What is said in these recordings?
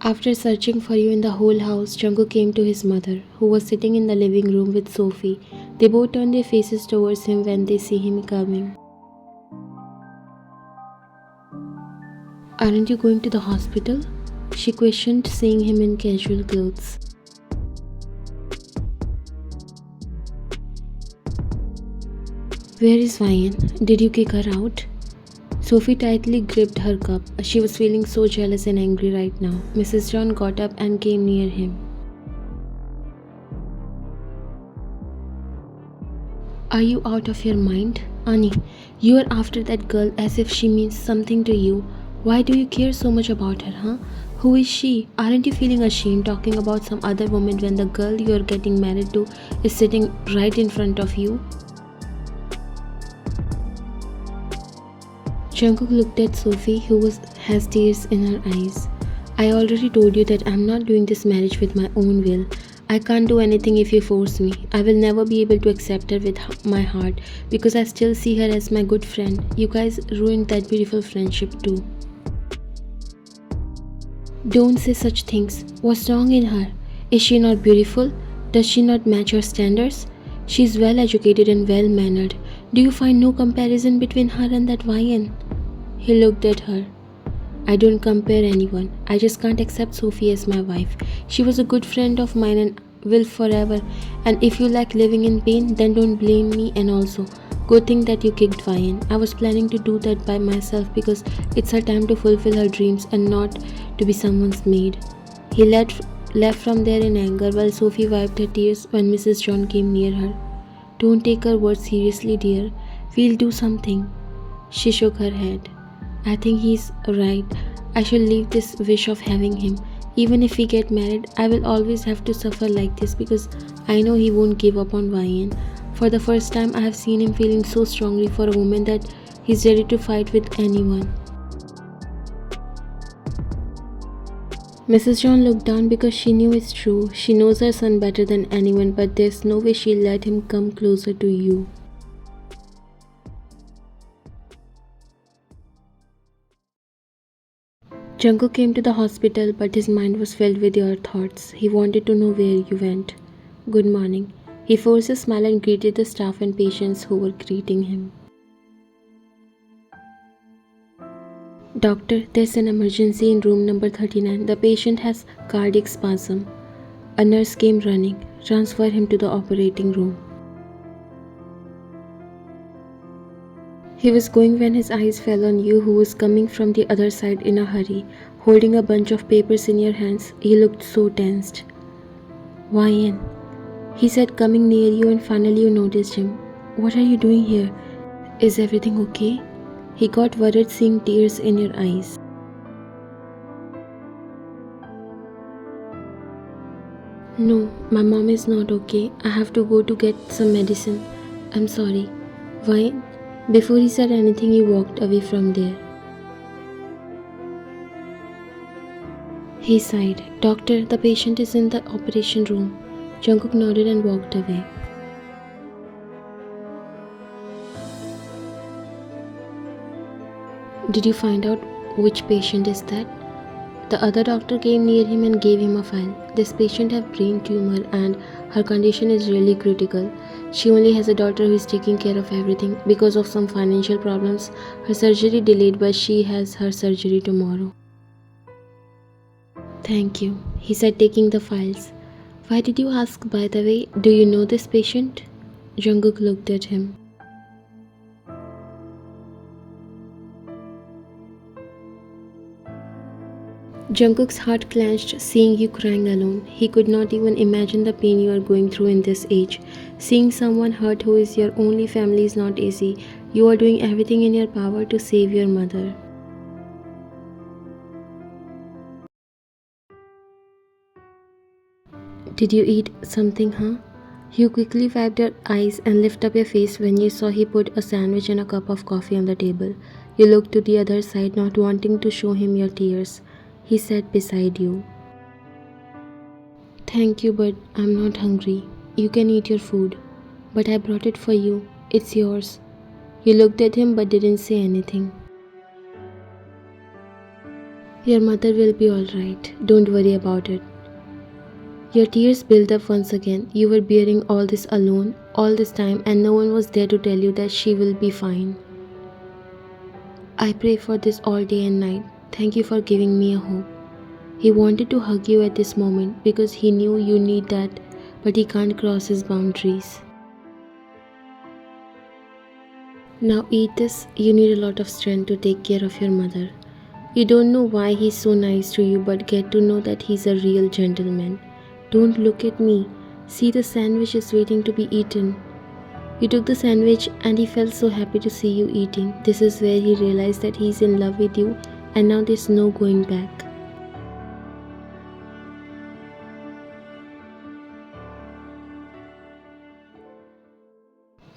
After searching for you in the whole house, Jungkook came to his mother, who was sitting in the living room with Sophie. They both turn their faces towards him when they see him coming. "Aren't you going to the hospital?" she questioned, seeing him in casual clothes. "Where is Vian? Did you kick her out?" Sophie tightly gripped her cup. She was feeling so jealous and angry right now. Mrs. John got up and came near him. "Are you out of your mind? Annie, you are after that girl as if she means something to you. Why do you care so much about her, huh? Who is she? Aren't you feeling ashamed talking about some other woman when the girl you are getting married to is sitting right in front of you?" Jungkook looked at Sophie, who has tears in her eyes. "I already told you that I'm not doing this marriage with my own will. I can't do anything if you force me. I will never be able to accept her with my heart because I still see her as my good friend. You guys ruined that beautiful friendship too." "Don't say such things. What's wrong in her? Is she not beautiful? Does she not match your standards? She's well educated and well mannered. Do you find no comparison between her and that Vian?" He looked at her. "I don't compare anyone. I just can't accept Sophie as my wife. She was a good friend of mine and will forever. And if you like living in pain, then don't blame me, and also, good thing that you kicked Vian. I was planning to do that by myself because it's her time to fulfill her dreams and not to be someone's maid." He left from there in anger while Sophie wiped her tears when Mrs. John came near her. "Don't take her words seriously, dear. We'll do something." She shook her head. "I think he's right. I shall leave this wish of having him. Even if we get married, I will always have to suffer like this because I know he won't give up on Vian. For the first time, I have seen him feeling so strongly for a woman that he's ready to fight with anyone." Mrs. John looked down because she knew it's true. She knows her son better than anyone, but there's no way she'll let him come closer to you. Jungkook came to the hospital, but his mind was filled with your thoughts. He wanted to know where you went. "Good morning." He forced a smile and greeted the staff and patients who were greeting him. "Doctor, there's an emergency in room number 39. The patient has cardiac spasm." A nurse came running. "Transfer him to the operating room." He was going when his eyes fell on you, who was coming from the other side in a hurry, holding a bunch of papers in your hands. He looked so tensed. "Vian," he said, coming near you, and finally you noticed him. "What are you doing here? Is everything okay?" He got worried, seeing tears in your eyes. "No, my mom is not okay. I have to go to get some medicine. I'm sorry." Vian. Before he said anything, he walked away from there. He sighed. "Doctor, the patient is in the operation room." Jungkook nodded and walked away. "Did you find out which patient is that?" The other doctor came near him and gave him a file. "This patient has brain tumor and her condition is really critical. She only has a daughter who is taking care of everything. Because of some financial problems, her surgery delayed, but she has her surgery tomorrow." "Thank you," he said, taking the files. "Why did you ask, by the way? Do you know this patient?" Jungkook looked at him. Jungkook's heart clenched, seeing you crying alone. He could not even imagine the pain you are going through in this age. Seeing someone hurt who is your only family is not easy. You are doing everything in your power to save your mother. "Did you eat something, huh?" You quickly wiped your eyes and lifted up your face when you saw he put a sandwich and a cup of coffee on the table. You looked to the other side, not wanting to show him your tears. He sat beside you. "Thank you, but I'm not hungry. You can eat your food." "But I brought it for you. It's yours." You looked at him but didn't say anything. Your mother will be alright. Don't worry about it. Your tears built up once again. You were bearing all this alone, all this time, and no one was there to tell you that she will be fine. I pray for this all day and night. Thank you for giving me a hope. He wanted to hug you at this moment because he knew you need that, but he can't cross his boundaries. Now eat this. You need a lot of strength to take care of your mother. You don't know why he's so nice to you, but get to know that he's a real gentleman. Don't look at me. See, the sandwich is waiting to be eaten. You took the sandwich and he felt so happy to see you eating. This is where he realized that he's in love with you and now there's no going back.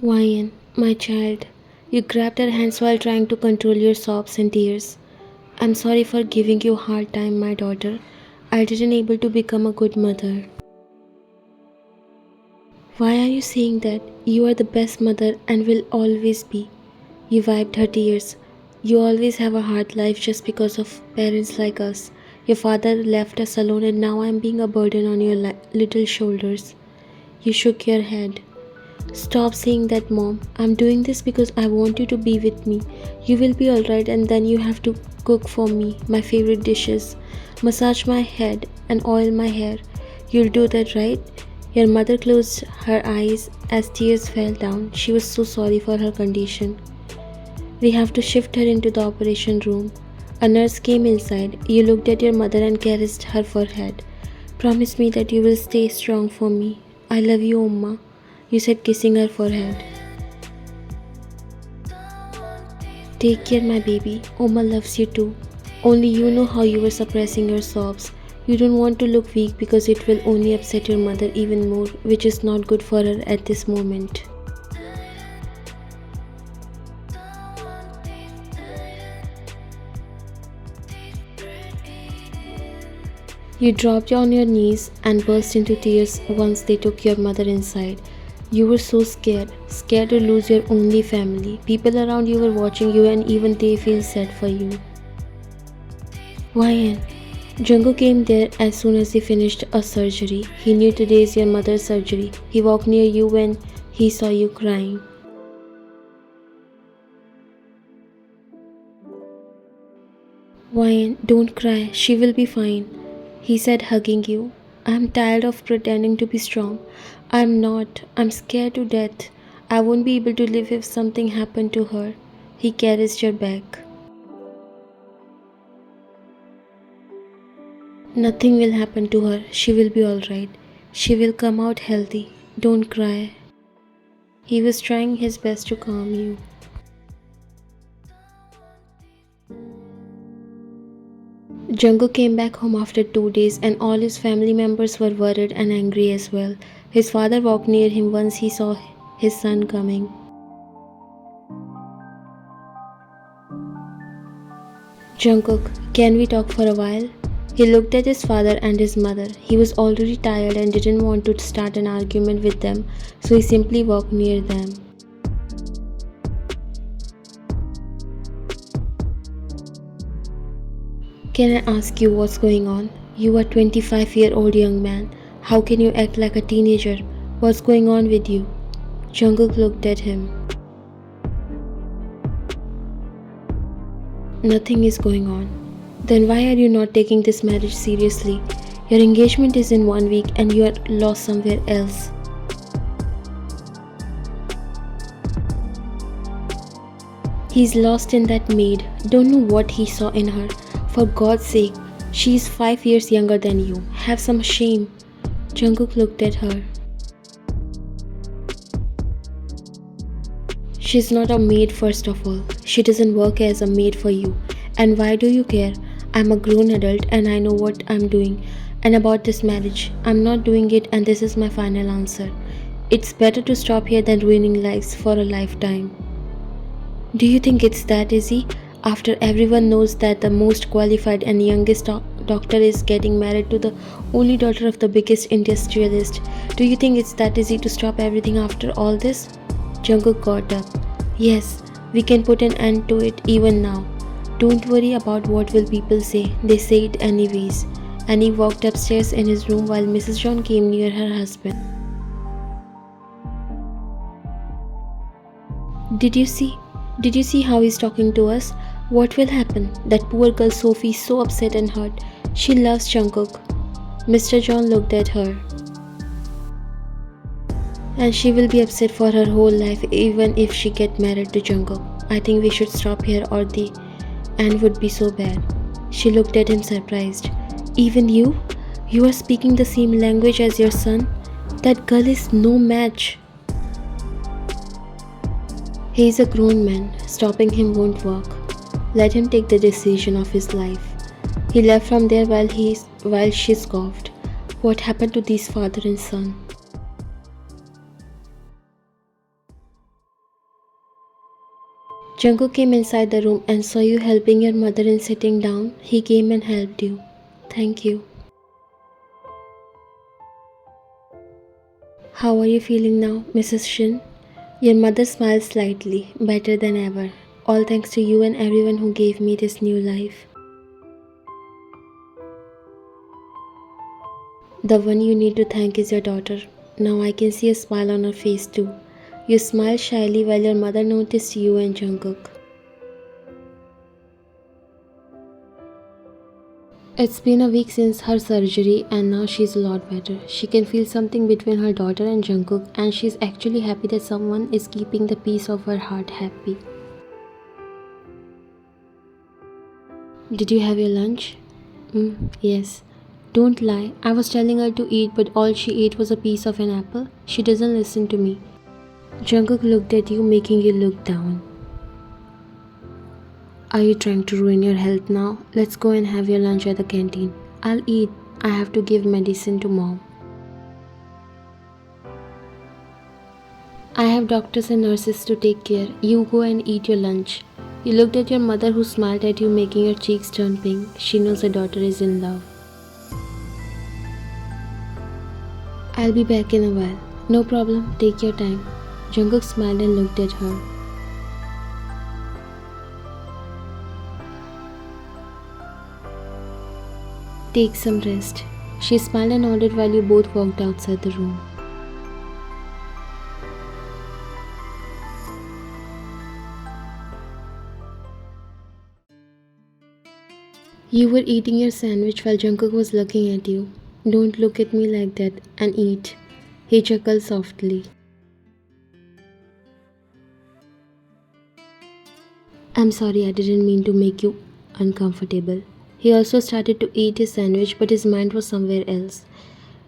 Wyan, my child, you grabbed her hands while trying to control your sobs and tears. I'm sorry for giving you a hard time, my daughter. I didn't able to become a good mother. Why are you saying that? You are the best mother and will always be. You wiped her tears. You always have a hard life just because of parents like us. Your father left us alone and now I'm being a burden on your little shoulders. You shook your head. Stop saying that, Mom. I'm doing this because I want you to be with me. You will be alright and then you have to cook for me my favorite dishes, massage my head and oil my hair. You'll do that, right? Your mother closed her eyes as tears fell down. She was so sorry for her condition. We have to shift her into the operation room. A nurse came inside. You looked at your mother and caressed her forehead. Promise me that you will stay strong for me. I love you, Umma. You said, kissing her forehead. Take care, my baby. Oma loves you too. Only you know how you were suppressing your sobs. You don't want to look weak because it will only upset your mother even more, which is not good for her at this moment. You dropped on your knees and burst into tears once they took your mother inside. You were so scared to lose your only family. People around you were watching you and even they feel sad for you. Wyan, Jungkook came there as soon as he finished a surgery. He knew today is your mother's surgery. He walked near you when he saw you crying. Wyan, don't cry. She will be fine. He said, hugging you. I'm tired of pretending to be strong. I'm not. I'm scared to death. I won't be able to live if something happened to her. He caressed your back. Nothing will happen to her. She will be alright. She will come out healthy. Don't cry. He was trying his best to calm you. Jungkook came back home after 2 days and all his family members were worried and angry as well. His father walked near him once he saw his son coming. Jungkook, can we talk for a while? He looked at his father and his mother. He was already tired and didn't want to start an argument with them, so he simply walked near them. Can I ask you what's going on? You are a 25-year-old young man. How can you act like a teenager? What's going on with you? Jungkook looked at him. Nothing is going on. Then why are you not taking this marriage seriously? Your engagement is in 1 week and you are lost somewhere else. He's lost in that maid. Don't know what he saw in her. For God's sake, she is 5 years younger than you. Have some shame. Jungkook looked at her. She's not a maid first of all. She doesn't work as a maid for you. And why do you care? I'm a grown adult and I know what I'm doing. And about this marriage, I'm not doing it and this is my final answer. It's better to stop here than ruining lives for a lifetime. Do you think it's that easy? After everyone knows that the most qualified and youngest doctor is getting married to the only daughter of the biggest industrialist, do you think it's that easy to stop everything after all this? Jungkook got up. Yes, we can put an end to it even now. Don't worry about what will people say. They say it anyways. Annie walked upstairs in his room while Mrs. John came near her husband. Did you see? Did you see how he's talking to us? What will happen? That poor girl Sophie is so upset and hurt. She loves Jungkook. Mr. John looked at her. And she will be upset for her whole life even if she get married to Jungkook. I think we should stop here or the end would be so bad. She looked at him surprised. Even you? You are speaking the same language as your son? That girl is no match. He is a grown man. Stopping him won't work. Let him take the decision of his life. He left from there while she scoffed. What happened to these father and son? Jungkook came inside the room and saw you helping your mother in sitting down. He came and helped you. Thank you. How are you feeling now, Mrs. Shin? Your mother smiled slightly, better than ever. All thanks to you and everyone who gave me this new life. The one you need to thank is your daughter. Now I can see a smile on her face too. You smiled shyly while your mother noticed you and Jungkook. It's been a week since her surgery and now she's a lot better. She can feel something between her daughter and Jungkook and she's actually happy that someone is keeping the peace of her heart happy. Did you have your lunch? Yes. Don't lie. I was telling her to eat but all she ate was a piece of an apple. She doesn't listen to me. Jungkook looked at you, making you look down. Are you trying to ruin your health now? Let's go and have your lunch at the canteen. I'll eat. I have to give medicine to mom. I have doctors and nurses to take care. You go and eat your lunch. You looked at your mother who smiled at you, making your cheeks turn pink. She knows her daughter is in love. I'll be back in a while. No problem. Take your time. Jungkook smiled and looked at her. Take some rest. She smiled and nodded while you both walked outside the room. You were eating your sandwich while Jungkook was looking at you. Don't look at me like that and eat. He chuckled softly. I'm sorry, I didn't mean to make you uncomfortable. He also started to eat his sandwich, but his mind was somewhere else.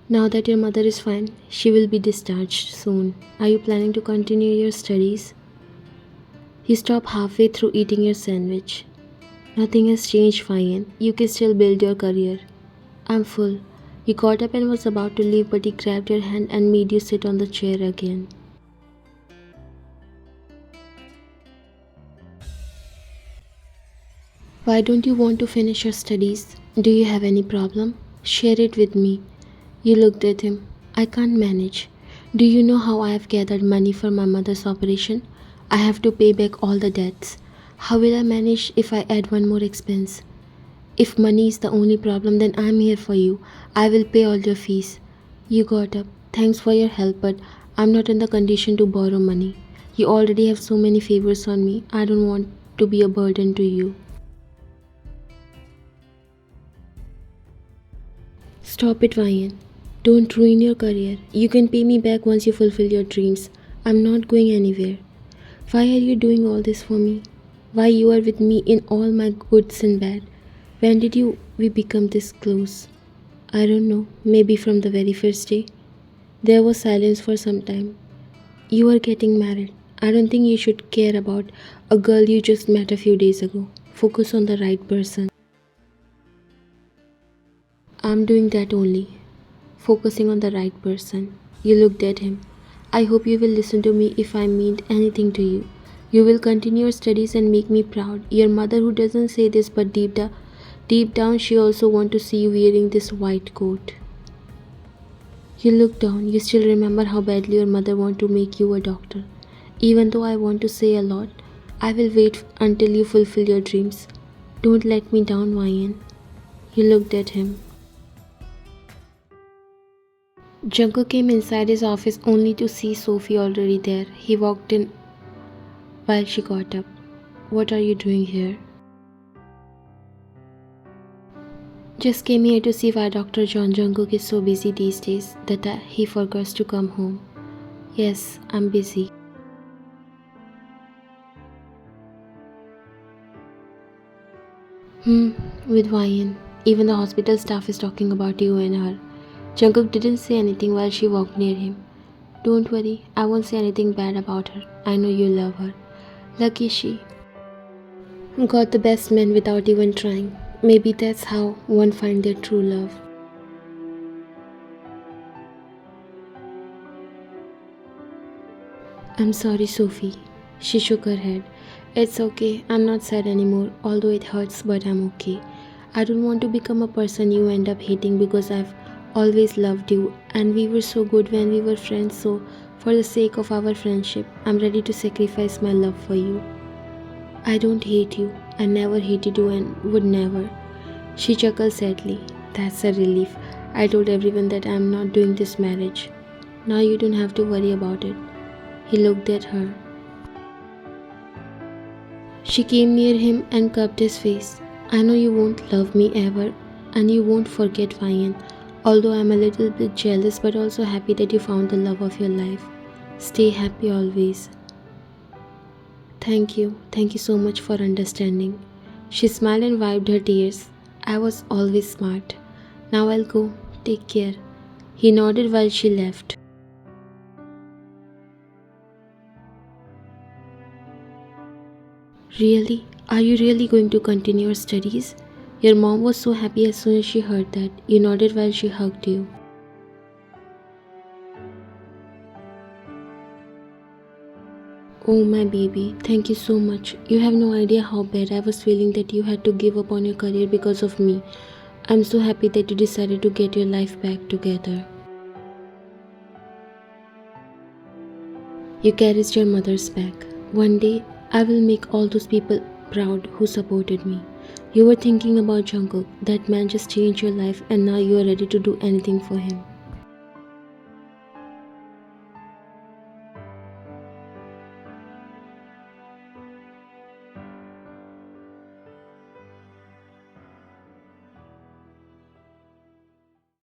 Now that your mother is fine, she will be discharged soon. Are you planning to continue your studies? You stopped halfway through eating your sandwich. Nothing has changed, Fayan. You can still build your career. I'm full. You got up and was about to leave, but he grabbed your hand and made you sit on the chair again. Why don't you want to finish your studies? Do you have any problem? Share it with me. You looked at him. I can't manage. Do you know how I have gathered money for my mother's operation? I have to pay back all the debts. How will I manage if I add one more expense? If money is the only problem, then I'm here for you. I will pay all your fees. You got up. Thanks for your help, but I'm not in the condition to borrow money. You already have so many favors on me. I don't want to be a burden to you. Stop it, Vayan. Don't ruin your career. You can pay me back once you fulfill your dreams. I'm not going anywhere. Why are you doing all this for me? Why you are with me in all my goods and bad? When did we become this close? I don't know. Maybe from the very first day. There was silence for some time. You are getting married. I don't think you should care about a girl you just met a few days ago. Focus on the right person. I'm doing that only. Focusing on the right person. You looked at him. I hope you will listen to me if I mean anything to you. You will continue your studies and make me proud. Your mother, who doesn't say this but deep down she also wants to see you wearing this white coat. You look down. You still remember how badly your mother wants to make you a doctor. Even though I want to say a lot, I will wait until you fulfill your dreams. Don't let me down, Ryan. He looked at him. Jungkook came inside his office only to see Sophie already there. He walked in while she got up. What are you doing here? Just came here to see why Dr. Jungkook is so busy these days that he forgets to come home. Yes, I'm busy. With Ryan. Even the hospital staff is talking about you and her. Jungkook didn't say anything while she walked near him. Don't worry, I won't say anything bad about her. I know you love her. Lucky she got the best man without even trying. Maybe that's how one finds their true love. I'm sorry, Sophie. She shook her head. It's okay, I'm not sad anymore, although it hurts, but I'm okay. I don't want to become a person you end up hating because I've always loved you and we were so good when we were friends, so for the sake of our friendship, I'm ready to sacrifice my love for you. I don't hate you. I never hated you and would never. She chuckled sadly. That's a relief. I told everyone that I'm not doing this marriage. Now you don't have to worry about it. He looked at her. She came near him and cupped his face. I know you won't love me ever and you won't forget Ryan. Although I'm a little bit jealous but also happy that you found the love of your life. Stay happy always. Thank you. Thank you so much for understanding. She smiled and wiped her tears. I was always smart. Now I'll go. Take care. He nodded while she left. Really? Are you really going to continue your studies? Your mom was so happy as soon as she heard that. You nodded while she hugged you. Oh my baby, thank you so much. You have no idea how bad I was feeling that you had to give up on your career because of me. I'm so happy that you decided to get your life back together. You carried your mother's back. One day, I will make all those people proud who supported me. You were thinking about Jungkook. That man just changed your life and now you are ready to do anything for him.